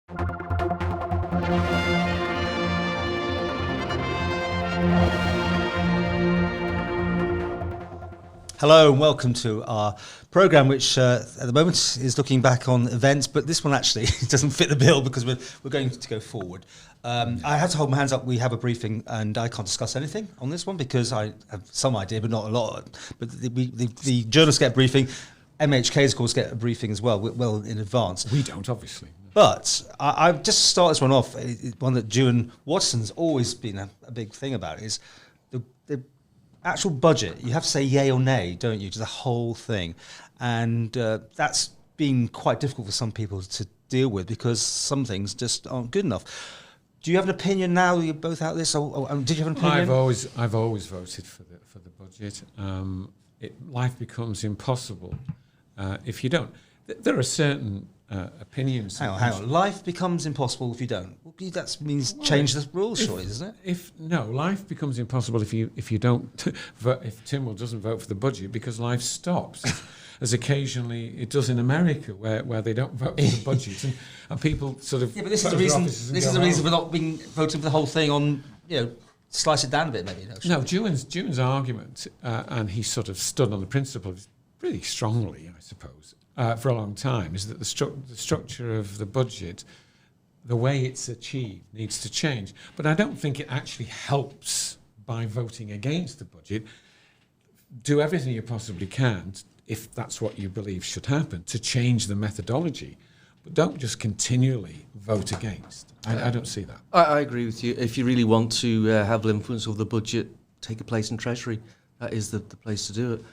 Hello and welcome to our programme, which at the moment is looking back on events, but this one actually doesn't fit the bill because we're going to go forward. I have to hold my hands up. We have a briefing and I can't discuss anything on this one because I have some idea, but not a lot. But the journalists get a briefing. MHKs, of course, get a briefing as well in advance. We don't, obviously. But I've just start this one off. One that Ewan Watson's always been a big thing about is the actual budget. You have to say yay or nay, don't you, to the whole thing. And that's been quite difficult for some people to deal with because some things just aren't good enough. Do you have an opinion now that you're both out this? Or did you have an opinion? I've always voted for the budget. Life becomes impossible if you don't. There are certain opinions. Hang on. Life becomes impossible if you don't. Well, that means change the rules, surely, doesn't it? Life becomes impossible if you don't vote, if Tynwald doesn't vote for the budget because life stops, as occasionally it does in America, where they don't vote for the budget and people sort of. Yeah, but this is the reason. This is the reason for not voting for the whole thing on. Slice it down a bit, maybe. No, Ewan's argument, and he sort of stood on the principle pretty strongly, I suppose, for a long time, is that the structure of the budget, the way it's achieved, needs to change. But I don't think it actually helps by voting against the budget. Do everything you possibly can, if that's what you believe should happen, to change the methodology. But don't just continually vote against. I don't see that. I agree with you. If you really want to have influence over the budget, take a place in Treasury. That is the place to do it.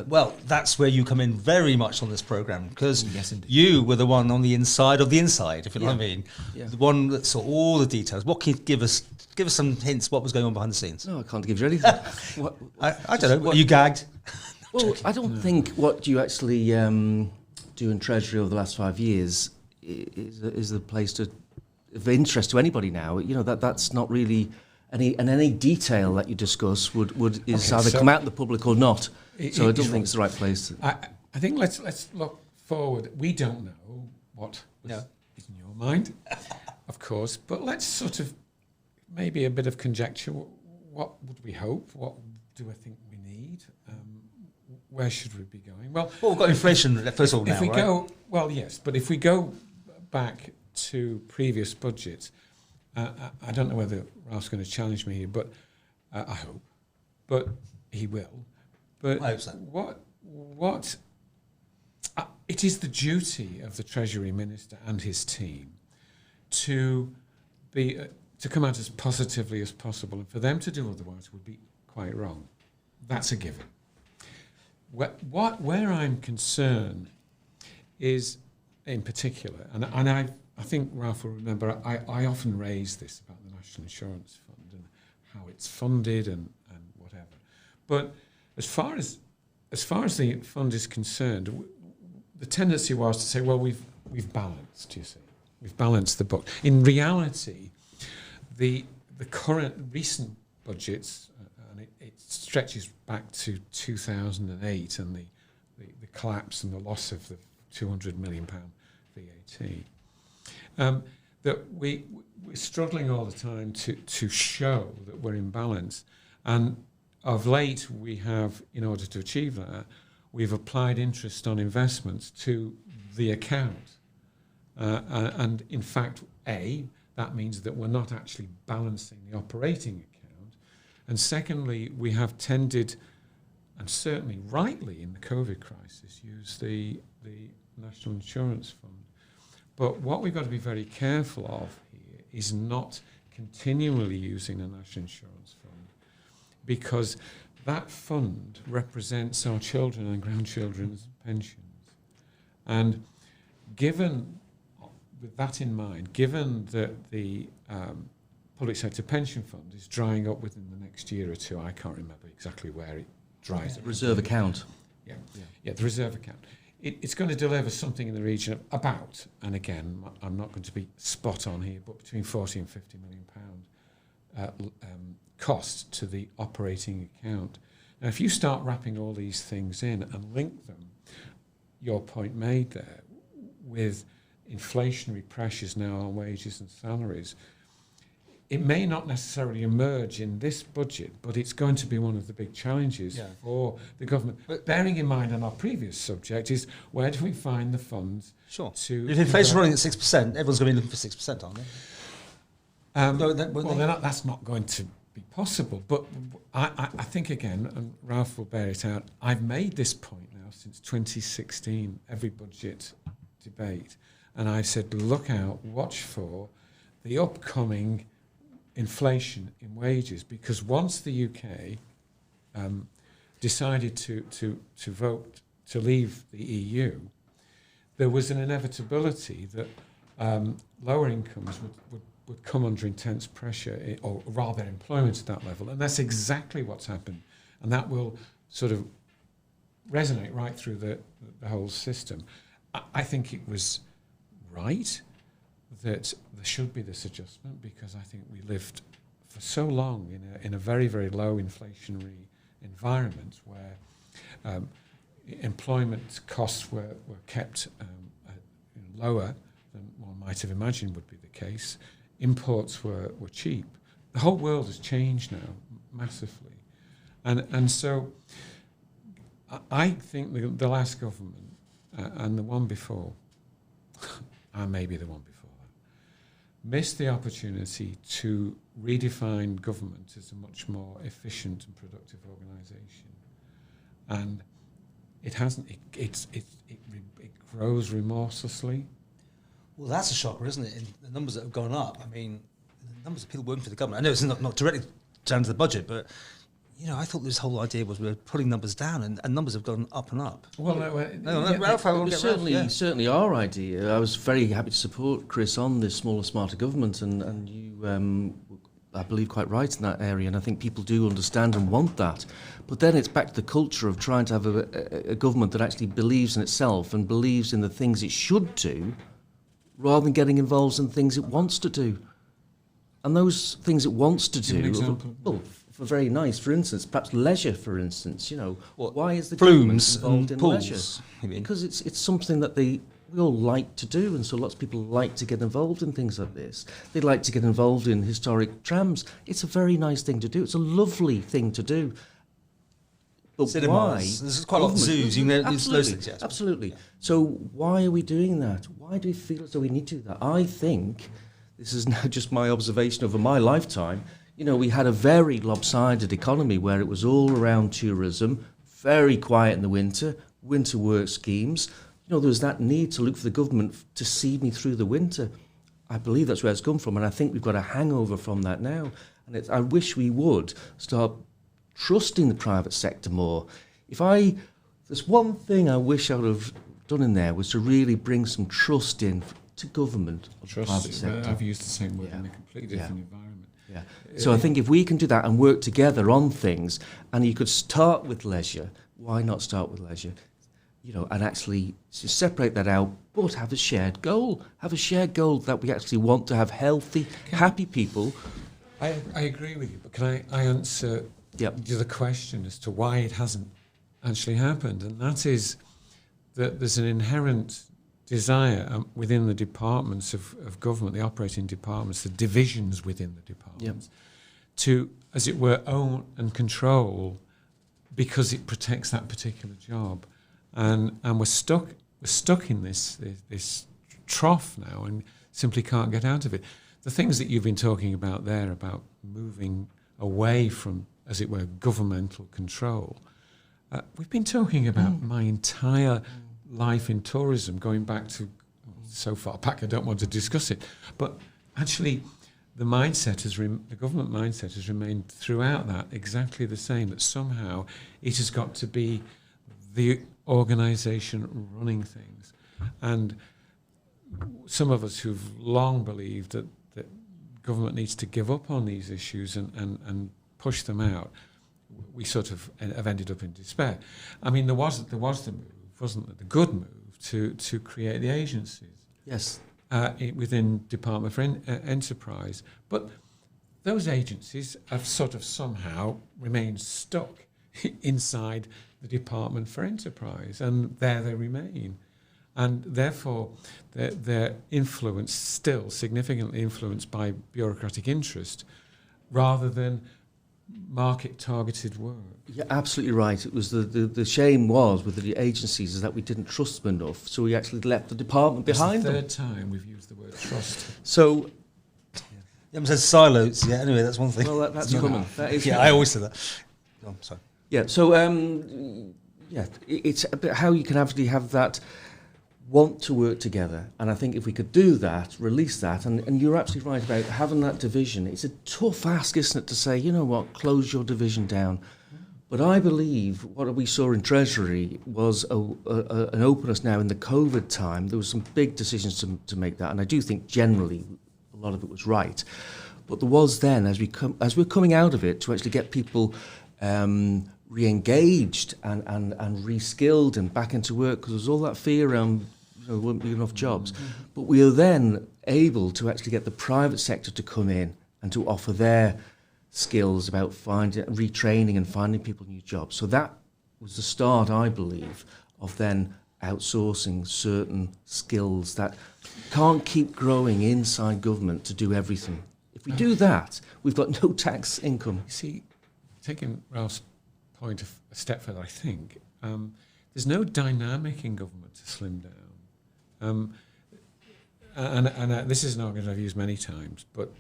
Well, that's where you come in very much on this programme, because yes, you were the one on the inside of the inside, if you know what I mean. Yeah. The one that saw all the details. What can you give us? Give us some hints what was going on behind the scenes. No, I can't give you anything. I don't know. Are you gagged? Well, I don't think what you actually do in Treasury over the last 5 years is the place of interest to anybody now. That's not really any detail that you discuss would either come out in the public or not. So I don't think it's the right place. I think let's look forward. We don't know what is in your mind, of course, but let's sort of maybe a bit of conjecture. What would we hope? What do I think we need? Where should we be going? Well, we've got inflation first of all now, right? Well, yes, but if we go back to previous budgets, I don't know whether Ralph's going to challenge me here, but I hope, but he will. But I hope so. What it is the duty of the Treasury Minister and his team to come out as positively as possible, and for them to do otherwise would be quite wrong. That's a given. Where I'm concerned is, in particular, and I think Ralph will remember, I often raise this about the National Insurance Fund and how it's funded and whatever. But as far as the fund is concerned, the tendency was to say, well, we've balanced, you see. We've balanced the book. In reality, the current recent budgets, and it stretches back to 2008 and the collapse and the loss of the £200 million VAT, that we're struggling all the time to show that we're in balance. And of late, we have, in order to achieve that, we've applied interest on investments to the account. And in fact, that means that we're not actually balancing the operating account. And secondly, we have tended, and certainly rightly in the COVID crisis, use the National Insurance Fund. But what we've got to be very careful of here is not continually using the National Insurance Fund, because that fund represents our children and grandchildren's pensions. And given, with that in mind, given that the public sector pension fund is drying up within the next year or two, I can't remember exactly where it dries up. Reserve account. Yeah, the reserve account. It's going to deliver something in the region of about, and again, I'm not going to be spot on here, but between 40 and 50 million pound cost to the operating account. Now, if you start wrapping all these things in and link them, your point made there, with inflationary pressures now on wages and salaries. It may not necessarily emerge in this budget, but it's going to be one of the big challenges for the government. But bearing in mind on our previous subject is, where do we find the funds to... If inflation's running at 6%, everyone's going to be looking for 6%, aren't they? That's not going to be possible. But I think, again, and Ralph will bear it out, I've made this point now since 2016, every budget debate, and I've said, look out, watch for the upcoming inflation in wages, because once the UK decided to vote to leave the EU, there was an inevitability that lower incomes would come under intense pressure, or rather employment at that level, and that's exactly what's happened, and that will sort of resonate right through the whole system. I think it was right that there should be this adjustment, because I think we lived for so long in a very, very low inflationary environment where employment costs were kept lower than one might have imagined would be the case. Imports were cheap. The whole world has changed now massively. And so I think the last government and the one before, and maybe the one before that, missed the opportunity to redefine government as a much more efficient and productive organisation. And it hasn't. It grows remorselessly. Well, that's a shocker, isn't it? In the numbers that have gone up. I mean, the numbers of people working for the government. I know it's not directly down to the budget, but I thought this whole idea was we were putting numbers down, and numbers have gone up and up. Well, Ralph, certainly our idea. I was very happy to support Chris on this smaller, smarter government, and you, I believe, quite right in that area, and I think people do understand and want that. But then it's back to the culture of trying to have a government that actually believes in itself and believes in the things it should do, rather than getting involved in things it wants to do. And those things it wants to do, well, for very nice, for instance, perhaps leisure, for instance, why is the government involved in leisure? Because it's something that we all like to do, and so lots of people like to get involved in things like this. They like to get involved in historic trams. It's a very nice thing to do. It's a lovely thing to do. But cinemas. Why? There's quite a lot of zoos. Absolutely. So why are we doing that? Why do we feel as though we need to do that? I think, this is now just my observation over my lifetime, we had a very lopsided economy where it was all around tourism, very quiet in the winter work schemes. There was that need to look for the government to see me through the winter. I believe that's where it's come from, and I think we've got a hangover from that now. And I wish we would start trusting the private sector more. There's one thing I wish I would have done in there, was to really bring some trust in to government of the private sector. I've used the same word in a completely different environment. Yeah. So I think if we can do that and work together on things, and you could start with leisure, why not start with leisure? And actually separate that out, but have a shared goal. Have a shared goal that we actually want to have healthy, happy people. I agree with you, but can I answer the question as to why it hasn't actually happened? And that is that there's an inherent desire within the departments of government, the operating departments, the divisions within the departments, to, as it were, own and control, because it protects that particular job. And we're stuck in this trough now, and simply can't get out of it. The things that you've been talking about there, about moving away from, as it were, governmental control, we've been talking about my entire life in tourism, going back to so far back I don't want to discuss it, but actually the government mindset has remained throughout that exactly the same, that somehow it has got to be the organisation running things. And some of us who've long believed that government needs to give up on these issues and push them out, we sort of have ended up in despair. I mean, there was the move, wasn't there, the good move to create the agencies. Yes. Within Department for Enterprise. But those agencies have sort of somehow remained stuck inside the Department for Enterprise, and there they remain. And therefore, they're influenced, still significantly influenced by bureaucratic interest rather than market-targeted work. You're absolutely right. It was the shame was with the agencies is that we didn't trust them enough, so we actually left the department behind them. That's the third time we've used the word trust. So, You haven't said silos. Yeah, anyway, that's one thing. well, that's coming. That is I always say that. Oh, I'm sorry. Yeah. So, it's about how you can actually have that want to work together, and I think if we could do that, release that, and you're absolutely right about having that division. It's a tough ask, isn't it, to say, you know what, close your division down. But I believe what we saw in Treasury was an openness now in the COVID time. There were some big decisions to make that, and I do think generally a lot of it was right. But there was then, as we're coming out of it, to actually get people re-engaged and re-skilled and back into work, because there was all that fear around there wouldn't be enough jobs. But we are then able to actually get the private sector to come in and to offer their skills about retraining and finding people new jobs. So that was the start, I believe, of then outsourcing certain skills that can't keep growing inside government to do everything. If we do that, we've got no tax income. You see, taking Ralph's point a step further, I think, there's no dynamic in government to slim down. And this is an argument I've used many times, but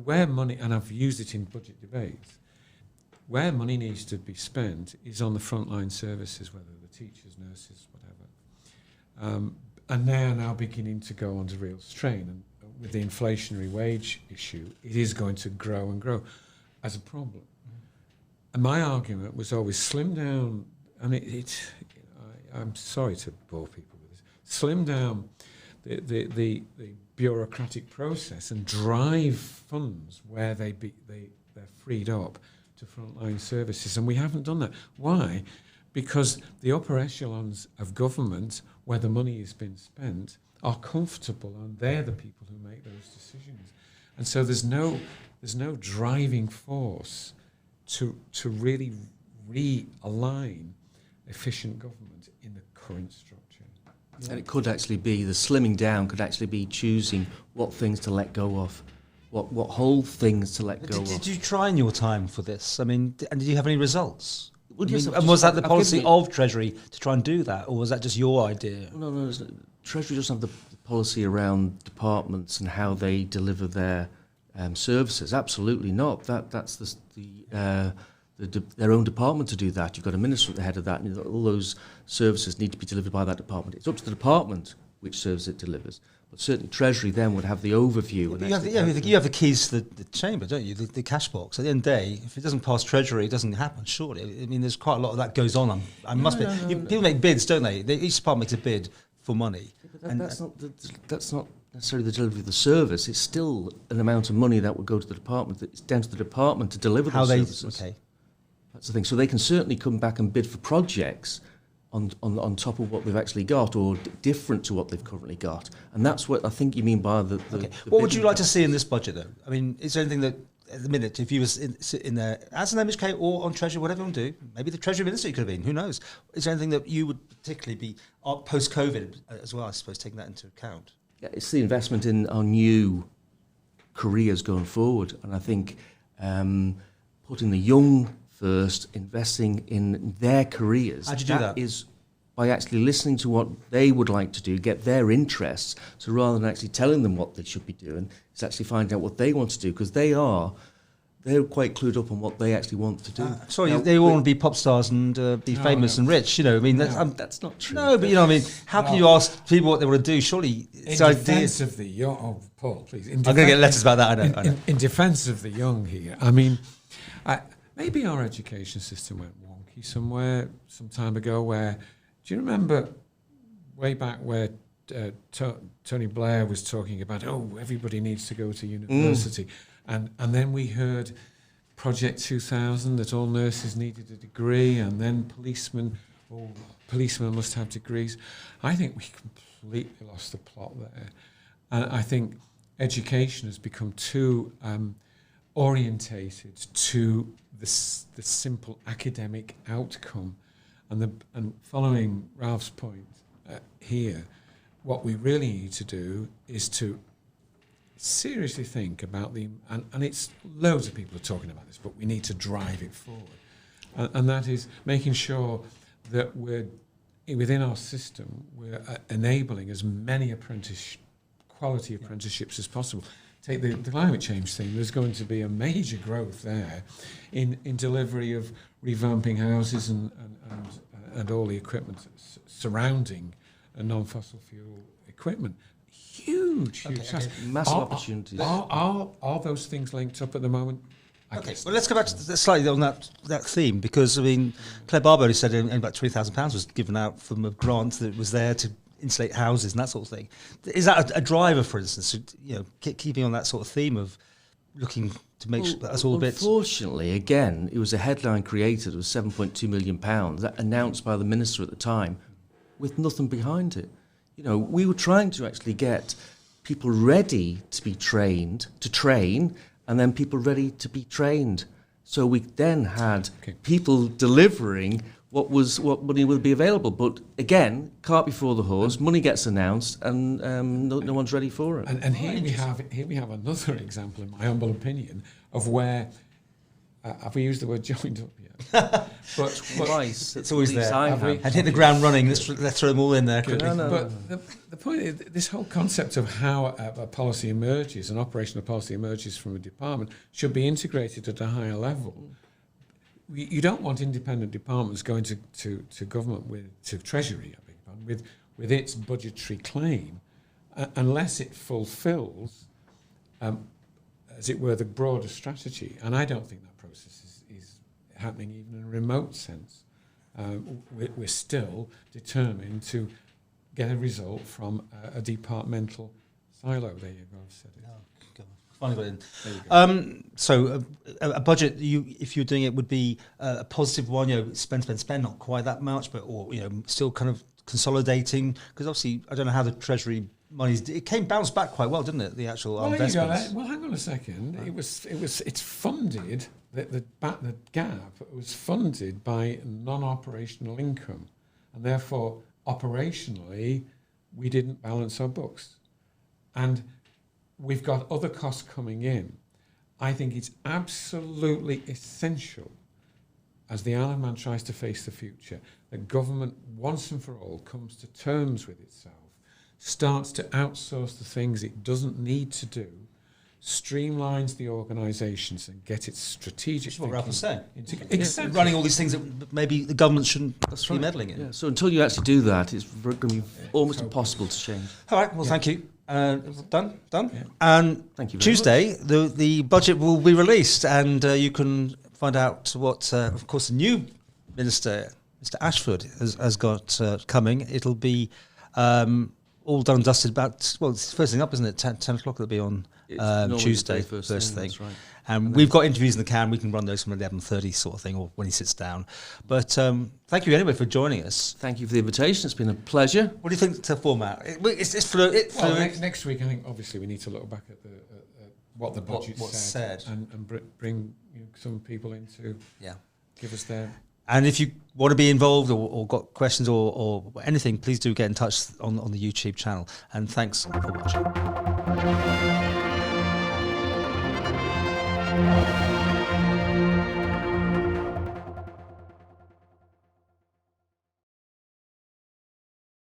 where money, and I've used it in budget debates, where money needs to be spent is on the frontline services, whether the teachers, nurses, whatever. And they are now beginning to go under real strain. And with the inflationary wage issue, it is going to grow and grow as a problem. And my argument was always slim down, and I'm sorry to bore people with this, slim down the bureaucratic process and drive funds where they're freed up to frontline services. And we haven't done that. Why? Because the upper echelons of government, where the money has been spent, are comfortable, and they're the people who make those decisions. And so there's no driving force to really realign efficient government in the current structure. Yeah. And it could actually be, the slimming down could actually be choosing what things to let go of, what whole things to let go of. Did you try in your time for this? I mean, and did you have any results? Well, yes, and was that the policy of Treasury to try and do that, or was that just your idea? No. Treasury doesn't have the policy around departments and how they deliver their services. Absolutely not. That's their own department to do that. You've got a minister at the head of that, and all those services need to be delivered by that department. It's up to the department which service it delivers. But certainly Treasury then would have the overview. You have the keys to the chamber, don't you? The cash box. At the end of the day, if it doesn't pass Treasury, it doesn't happen, surely. I mean, there's quite a lot of that goes on. People make bids, don't they? Each department makes a bid for money. But that's not necessarily the delivery of the service. It's still an amount of money that would go to the department. It's down to the department to deliver those services. Okay. That's the thing. So they can certainly come back and bid for projects on top of what they've actually got, or different to what they've currently got. And that's what I think you mean by the okay. What would you like to see in this budget, though? I mean, is there anything that, at the minute, if you was in there as an MHK or on Treasury, whatever you want to do, maybe the Treasury Minister you could have been, who knows? Is there anything that you would particularly be, post-COVID as well, I suppose, taking that into account? Yeah, it's the investment in our new careers going forward. And I think putting the young first, investing in their careers. How'd you do that? Is by actually listening to what they would like to do, get their interests. So rather than actually telling them what they should be doing, it's actually finding out what they want to do, because they're quite clued up on what they actually want to do. They all want to be pop stars and be famous and rich, you know. I mean, that's not true. No, but you know, I mean, how can you ask people what they want to do? Surely, in defence of the young, Paul, please. I'm going to get letters about that. I know. In defence of the young here, I mean, maybe our education system went wonky somewhere some time ago. Where, do you remember way back where Tony Blair was talking about, everybody needs to go to university, and then we heard Project 2000 that all nurses needed a degree, and then policemen must have degrees. I think we completely lost the plot there, and I think education has become too orientated to the simple academic outcome, and following Ralph's point, here. What we really need to do is to seriously think about and it's loads of people are talking about this, but we need to drive it forward. And that is making sure that we're, within our system, we're enabling as many quality apprenticeships as possible. Take the climate change thing, there's going to be a major growth there in delivery of revamping houses and all the equipment surrounding a non-fossil fuel equipment. Huge. Massive opportunities. Are those things linked up at the moment? Okay, well, let's go back to slightly on that theme, because, I mean, Claire Barber said about £3,000 was given out from a grant that was there to insulate houses and that sort of thing. Is that a driver, for instance, keeping on that sort of theme of looking to make sure that's all a bit... Unfortunately, again, it was a headline created, it was £7.2 million, that announced by the minister at the time, with nothing behind it. We were trying to actually get people ready to be trained, to train, and then people ready to be trained. So we then had people delivering what money will be available. But again, cart before the horse, money gets announced, and no one's ready for it. And here we have another example, in my humble opinion, of where have we used the word joined up yet? but Twice. It's always there. And hit the ground running. Let's throw them all in there. No. But the point is, this whole concept of how a policy emerges, an operational policy emerges from a department, should be integrated at a higher level. You don't want independent departments going to government to Treasury, I beg your pardon, with its budgetary claim, unless it fulfills, as it were, the broader strategy. And I don't think that process is happening even in a remote sense. We're still determined to get a result from a departmental silo. There you go, I've said it. Finally got in. There you go. So a budget, if you're doing it, would be a positive one. Spend, not quite that much, but still kind of consolidating. Because obviously, I don't know how the Treasury money bounced back quite well, didn't it? The actual investments. Well, hang on a second. Right. It's funded. The gap was funded by non-operational income, and therefore operationally we didn't balance our books, and we've got other costs coming in. I think it's absolutely essential, as the Isle of Man tries to face the future, that government once and for all comes to terms with itself, starts to outsource the things it doesn't need to do, streamlines the organisations and get its strategic thinking. What Ralph was saying. Exactly. Running all these things that maybe the government shouldn't be meddling in. Yeah. So until you actually do that, it's going to be almost impossible to change. All right, well, thank you. Done? Yeah. And thank you very Tuesday, the budget will be released, and you can find out what, of course, the new Minister, Mr. Ashford, has got coming. It'll be all done and dusted about, it's first thing up, isn't it? 10 o'clock it'll be on Tuesday, first thing. That's right. And we've got interviews in the can. We can run those from 11:30 sort of thing, or when he sits down. But thank you anyway for joining us. Thank you for the invitation. It's been a pleasure. What do you think to format? It's fluid. Next week, I think obviously we need to look back at what the budget said and bring some people in to give us their... And if you want to be involved or got questions or anything, please do get in touch on the YouTube channel. And thanks for watching.